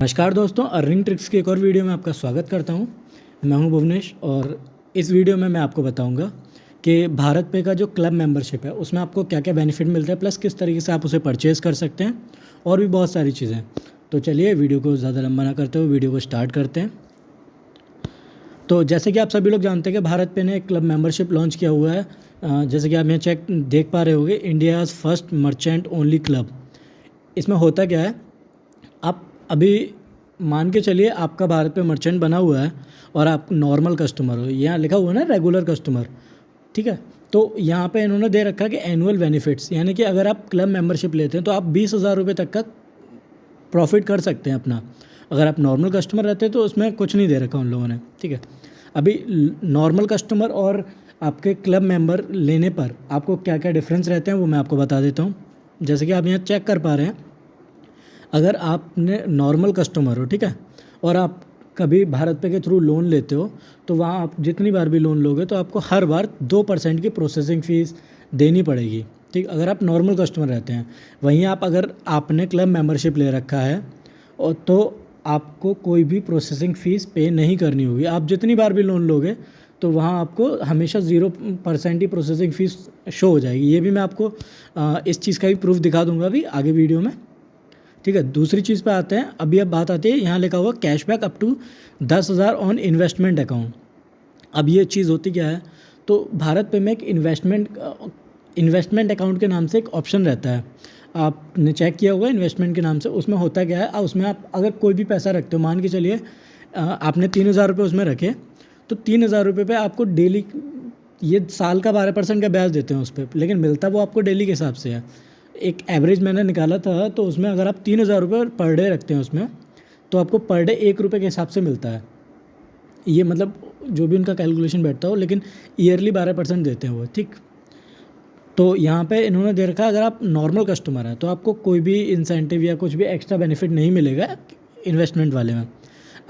नमस्कार दोस्तों, earning tricks की एक और वीडियो में आपका स्वागत करता हूं। मैं हूं भुवनेश और इस वीडियो में मैं आपको बताऊंगा कि भारत पे का जो क्लब मेंबरशिप है उसमें आपको क्या क्या बेनिफिट मिलता है, प्लस किस तरीके से आप उसे परचेज़ कर सकते हैं और भी बहुत सारी चीज़ें। तो चलिए वीडियो को ज़्यादा लंबा ना करते हुए वीडियो को स्टार्ट करते हैं। तो जैसे कि आप सभी लोग जानते हैं कि भारत पे ने एक क्लब मेंबरशिप लॉन्च किया हुआ है। जैसे कि आप यहाँ देख पा रहे होंगे, India's first merchant only club. इसमें होता क्या है, आप अभी मान के चलिए आपका भारत पे मर्चेंट बना हुआ है और आप नॉर्मल कस्टमर हो। यहाँ लिखा हुआ है ना रेगुलर कस्टमर, ठीक है। तो यहाँ पे इन्होंने दे रखा है कि एनुअल बेनिफिट्स, यानी कि अगर आप क्लब मेंबरशिप लेते हैं तो आप 20,000 रुपये तक का प्रॉफिट कर सकते हैं अपना। अगर आप नॉर्मल कस्टमर रहते हैं तो उसमें कुछ नहीं दे रखा उन लोगों ने, ठीक है। अभी नॉर्मल कस्टमर और आपके क्लब मेंबर लेने पर आपको क्या क्या डिफरेंस रहते हैं वो मैं आपको बता देता हूँ। जैसे कि आप यहाँ चेक कर पा रहे हैं, अगर आपने नॉर्मल कस्टमर हो, ठीक है, और आप कभी भारत पे के थ्रू लोन लेते हो तो वहाँ आप जितनी बार भी लोन लोगे तो आपको हर बार 2% की प्रोसेसिंग फ़ीस देनी पड़ेगी, ठीक। अगर आप नॉर्मल कस्टमर रहते हैं, वहीं आप अगर आपने क्लब मेंबरशिप ले रखा है और तो आपको कोई भी प्रोसेसिंग फ़ीस पे नहीं करनी होगी। आप जितनी बार भी लोन लोगे तो वहाँ आपको हमेशा 0% ही प्रोसेसिंग फ़ीस शो हो जाएगी। ये भी मैं आपको इस चीज़ का भी प्रूफ दिखा दूंगा अभी आगे वीडियो में, ठीक है। दूसरी चीज़ पे आते हैं। अभी अब बात आती है, यहाँ लिखा हुआ cashback up to 10,000 on investment account. अब ये चीज़ होती क्या है, तो भारत पे में एक इन्वेस्टमेंट अकाउंट के नाम से एक ऑप्शन रहता है। आपने चेक किया होगा इन्वेस्टमेंट के नाम से। उसमें होता क्या है, उसमें आप अगर कोई भी पैसा रखते हो, मान के चलिए आपने 3,000 रुपये उसमें रखे, तो 3,000 रुपये पर आपको डेली, ये साल का 12% का ब्याज देते हैं उस पर, लेकिन मिलता वो आपको डेली के हिसाब से है। एक एवरेज मैंने निकाला था, तो उसमें अगर आप 3,000 रुपये पर डे रखते हैं उसमें, तो आपको पर डे 1 रुपये के हिसाब से मिलता है। ये मतलब जो भी उनका कैलकुलेशन बैठता हो, लेकिन ईयरली 12% देते हैं वो, ठीक। तो यहाँ पे इन्होंने दे रखा है, अगर आप नॉर्मल कस्टमर हैं तो आपको कोई भी इंसेंटिव या कुछ भी एक्स्ट्रा बेनिफिट नहीं मिलेगा इन्वेस्टमेंट वाले में।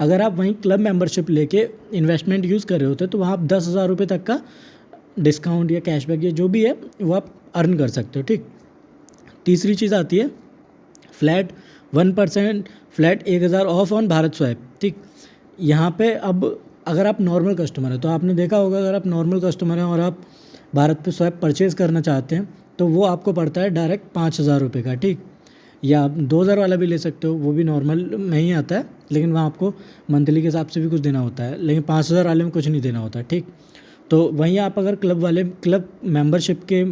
अगर आप वहीं क्लब मेंबरशिप लेके इन्वेस्टमेंट यूज़ कर रहे होते तो वहाँ आप 10,000 रुपये तक का डिस्काउंट या कैशबैक या जो भी है वो आप अर्न कर सकते हो, ठीक। तीसरी चीज़ आती है flat 1%, flat 1,000 of on Bharat swap, ठीक। यहाँ पे अब अगर आप नॉर्मल कस्टमर हैं तो आपने देखा होगा, अगर आप नॉर्मल कस्टमर हैं और आप भारत पे स्वैप परचेज़ करना चाहते हैं तो वो आपको पड़ता है डायरेक्ट 5,000 रुपये का, ठीक। या आप 2,000 वाला भी ले सकते हो, वो भी नॉर्मल में ही आता है, लेकिन वहाँ आपको मंथली के हिसाब से भी कुछ देना होता है, लेकिन 5,000 वाले में कुछ नहीं देना होता, ठीक। तो वहीं आप अगर क्लब मेंबरशिप के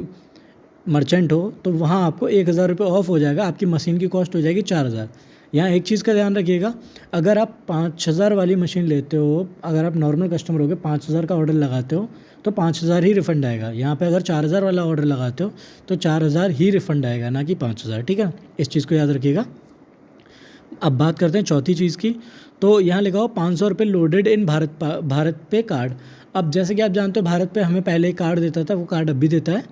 मर्चेंट हो तो वहाँ आपको 1,000 रुपये ऑफ हो जाएगा, आपकी मशीन की कॉस्ट हो जाएगी 4,000। यहाँ एक चीज़ का ध्यान रखिएगा, अगर आप 5,000 वाली मशीन लेते हो, अगर आप नॉर्मल कस्टमर हो गए, 5,000 का ऑर्डर लगाते हो तो 5,000 ही रिफ़ंड आएगा। यहाँ पे अगर 4,000 वाला ऑर्डर लगाते हो तो 4,000 ही रिफ़ंड आएगा, ना कि 5,000, ठीक है। इस चीज़ को याद रखिएगा। अब बात करते हैं चौथी चीज़ की। तो यहाँ लिखा हो 500 रुपये लोडेड इन भारत पे कार्ड। अब जैसे कि आप जानते हो, भारत पे हमें पहले एक कार्ड देता था, वो कार्ड अब भी देता है।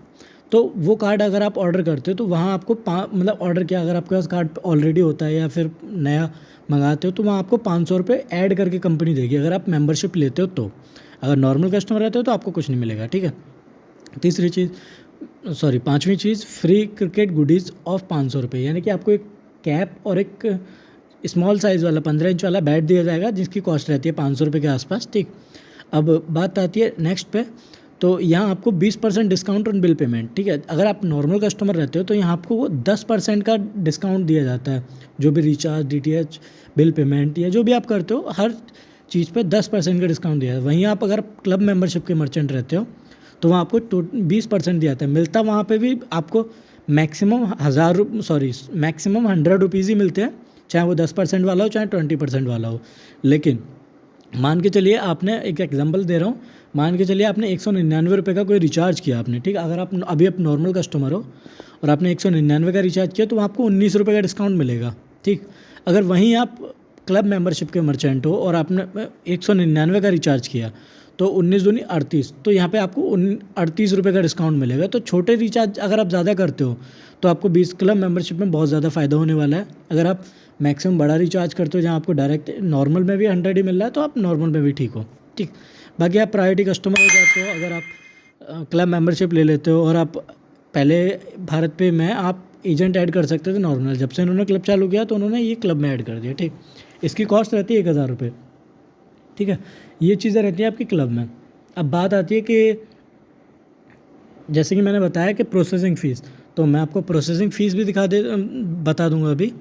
तो वो कार्ड अगर आप ऑर्डर करते हो तो वहाँ आपको मतलब ऑर्डर किया, अगर आपके पास कार्ड ऑलरेडी होता है या फिर नया मंगाते हो तो वहाँ आपको 500 रुपये ऐड करके कंपनी देगी, अगर आप मेंबरशिप लेते हो तो। अगर नॉर्मल कस्टमर रहते हो तो आपको कुछ नहीं मिलेगा, ठीक है। पाँचवीं चीज़, फ्री क्रिकेट गुडीज़ ऑफ 500 रुपये, यानी कि आपको एक कैप और एक स्मॉल साइज़ वाला 15 इंच वाला बैट दिया जाएगा, जिसकी कॉस्ट रहती है 500 रुपये के आसपास, ठीक। अब बात आती है नेक्स्ट पे। तो यहाँ आपको 20% डिस्काउंट ऑन बिल पेमेंट, ठीक है। अगर आप नॉर्मल कस्टमर रहते हो तो यहाँ आपको वो 10% का डिस्काउंट दिया जाता है, जो भी रिचार्ज, DTH, बिल पेमेंट या जो भी आप करते हो, हर चीज़ पे 10% का डिस्काउंट दिया है। वहीं आप अगर क्लब मेंबरशिप के मर्चेंट रहते हो तो वहाँ आपको 20% दिया जाता है। मिलता वहाँ पे भी आपको मैक्सिमम 100 रुपीज़ ही मिलते हैं, चाहे वो 10% वाला हो चाहे 20% वाला हो। लेकिन मान के चलिए, आपने एक एग्जांपल दे रहा हूँ, मान के चलिए आपने 199 रुपये का कोई रिचार्ज किया आपने, ठीक। अगर आप अभी आप नॉर्मल कस्टमर हो और आपने 199 का रिचार्ज किया तो वहाँ आपको 19 रुपये का डिस्काउंट मिलेगा, ठीक। अगर वहीं आप क्लब मेंबरशिप के मर्चेंट हो और आपने 199 का रिचार्ज किया तो 19 दूनी 38, तो यहाँ पे आपको 38 रुपये का डिस्काउंट मिलेगा। तो छोटे रिचार्ज अगर आप ज़्यादा करते हो तो आपको 20 क्लब मेंबरशिप में बहुत ज़्यादा फ़ायदा होने वाला है। अगर आप मैक्सिमम बड़ा रिचार्ज करते हो, जहाँ आपको डायरेक्ट नॉर्मल में भी 100 ही मिल रहा है, तो आप नॉर्मल में भी ठीक हो, ठीक। बाकी आप प्रायोरिटी कस्टमर हो जाते हो अगर आप क्लब मेंबरशिप ले लेते हो। और आप पहले भारत पे में आप एजेंट ऐड कर सकते थे नॉर्मल, जब से इन्होंने क्लब चालू किया तो उन्होंने ये क्लब में ऐड कर दिया, ठीक। इसकी कॉस्ट रहती है 1000 रुपये, ठीक है। ये चीज़ें रहती हैं आपकी क्लब में। अब बात आती है कि जैसे कि मैंने बताया कि प्रोसेसिंग फ़ीस, तो मैं आपको प्रोसेसिंग फ़ीस भी बता दूंगा अभी।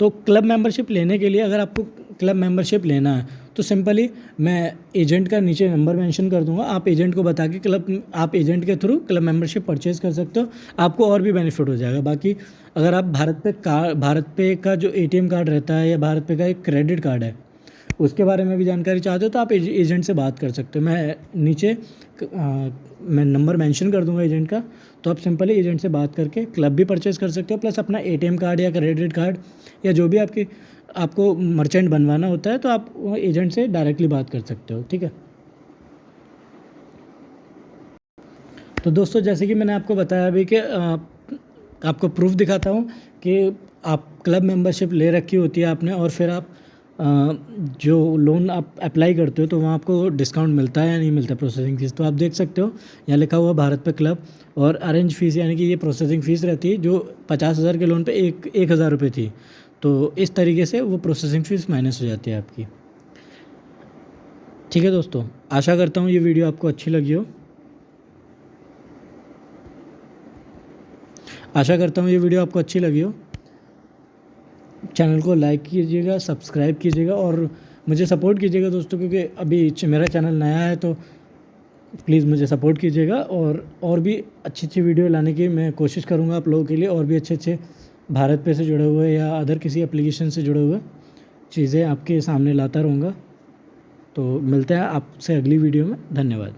तो क्लब मेंबरशिप लेने के लिए, अगर आपको क्लब मेंबरशिप लेना है तो सिंपली मैं एजेंट का नीचे नंबर मेंशन कर दूंगा, आप एजेंट को बता के आप एजेंट के थ्रू क्लब मेंबरशिप परचेज़ कर सकते हो, आपको और भी बेनिफिट हो जाएगा। बाकी अगर आप भारत पे का जो ATM कार्ड रहता है या भारत पे का एक क्रेडिट कार्ड है, उसके बारे में भी जानकारी चाहते हो तो आप एजेंट से बात कर सकते हो। मैं नीचे मैं नंबर मेंशन कर दूंगा एजेंट का, तो आप सिंपली एजेंट से बात करके क्लब भी परचेज़ कर सकते हो, प्लस अपना ATM कार्ड या क्रेडिट कार्ड या जो भी आपको मर्चेंट बनवाना होता है तो आप एजेंट से डायरेक्टली बात कर सकते हो, ठीक है। तो दोस्तों, जैसे कि मैंने आपको बताया अभी कि आपको प्रूफ दिखाता हूँ कि आप क्लब मेंबरशिप ले रखी होती है आपने, और फिर आप जो लोन आप अप्लाई करते हो तो वहाँ आपको डिस्काउंट मिलता है या नहीं मिलता प्रोसेसिंग फ़ीस। तो आप देख सकते हो यहाँ लिखा हुआ भारत पे क्लब और अरेंज फ़ीस, यानी कि ये प्रोसेसिंग फ़ीस रहती है जो 50,000 के लोन पे 1,000 रुपये थी। तो इस तरीके से वो प्रोसेसिंग फ़ीस माइनस हो जाती है आपकी, ठीक है दोस्तों। आशा करता हूँ ये वीडियो आपको अच्छी लगी हो। चैनल को लाइक कीजिएगा, सब्सक्राइब कीजिएगा और मुझे सपोर्ट कीजिएगा दोस्तों, क्योंकि अभी मेरा चैनल नया है, तो प्लीज़ मुझे सपोर्ट कीजिएगा। और भी अच्छी अच्छी वीडियो लाने की मैं कोशिश करूँगा आप लोगों के लिए, और भी अच्छे अच्छे भारत पे से जुड़े हुए या अदर किसी एप्लीकेशन से जुड़े हुए चीज़ें आपके सामने लाता रहूँगा। तो मिलते हैं आपसे अगली वीडियो में। धन्यवाद।